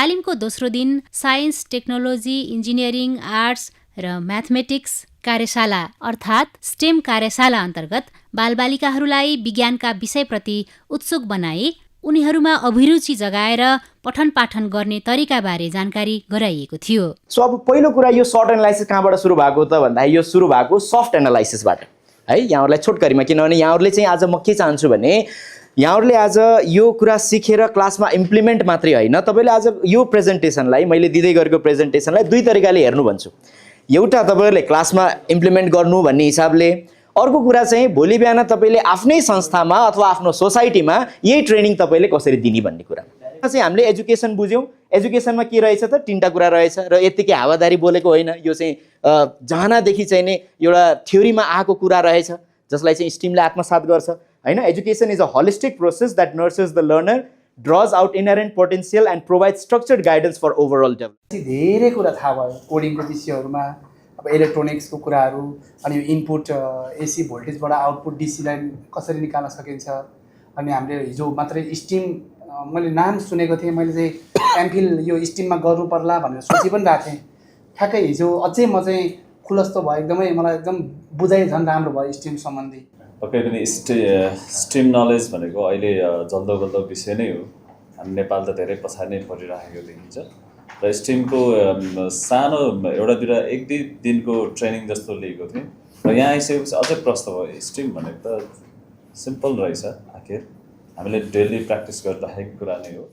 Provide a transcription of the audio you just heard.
तालिमको दोस्रो दिन साइन्स, टेक्नोलोजी, इन्जिनियरिङ, आर्ट्स र म्याथमेटिक्स कार्यशाला अर्थात् स्टेम कार्यशाला अन्तर्गत बालबालिकाहरूलाई विज्ञानका विषयप्रति उत्सुक बनाई उनीहरूमा अभिरुचि जगाएर पठन पाठन गर्ने तरिकाबारे जानकारी गराइएको थियो। सो अब पहिलो कुरा यो सर्ट एनालाइसिस कहाँबाट सुरु भएको त भन्दा यो सुरु भएको सफ्ट एनालाइसिसबाट है। यहाँहरूलाई छोटकरीमा, किनभने यहाँहरूले चाहिँ आज म के चाहन्छु भने यहाँहरूले आज यो कुरा सिकेर क्लासमा इम्प्लिमेन्ट मात्रै होइन, तपाईँले आज यो प्रेजेन्टेसनलाई, मैले दिँदै गरेको प्रेजेन्टेसनलाई दुई तरिकाले हेर्नु भन्छु। एउटा तपाईँहरूले क्लासमा इम्प्लिमेन्ट गर्नु भन्ने हिसाबले, अर्को कुरा चाहिँ भोलि बिहान तपाईँले आफ्नै संस्थामा अथवा आफ्नो सोसाइटीमा यही ट्रेनिङ तपाईँले कसरी दिने भन्ने कुरा चाहिँ हामीले एजुकेसन बुझ्यौँ। एजुकेसनमा के रहेछ त, तीनवटा कुरा रहेछ र यत्तिकै हावादारी बोलेको होइन। यो चाहिँ जहानादेखि चाहिँ नै एउटा थ्योरीमा आएको कुरा रहेछ जसलाई चाहिँ स्टिमले आत्मसात गर्छ होइन। Education is a holistic process that nurtures the learner, draws out inherent potential and provides structured guidance for overall development। धेरै कुरा थाहा भयो कोडिङको विषयहरूमा, अब इलेक्ट्रोनिक्सको कुराहरू, अनि यो इनपुट एसी भोल्टेजबाट आउटपुट डिसी लाइन कसरी निकाल्न सकिन्छ। अनि हामीले हिजो मात्रै स्टिम मैले नाम सुनेको थिएँ, मैले चाहिँ एमफिल यो स्टिममा गर्नु पर्ला भनेर सोचि पनि रहेको थिएँ। ठ्याक्कै हिजो अझै म चाहिँ खुलस्त भयो, एकदमै मलाई एकदम बुझाइ झन् राम्रो भयो स्टिम सम्बन्धी। पक्कै पनि स्टिम नलेज भनेको अहिले जल्दो गल्दो विषय नै हो। हामी नेपाल त धेरै पछाडि नै परिरहेको देखिन्छ र स्टिमको सानो एउटा दुईवटा एक दुई दिनको ट्रेनिङ जस्तो लिएको थिएँ र यहाँ आइसकेपछि अझै प्रश्न भयो, स्टिम भनेको त सिम्पल रहेछ, आखिर हामीले डेली प्र्याक्टिस गरिराखेको कुरा नै हो।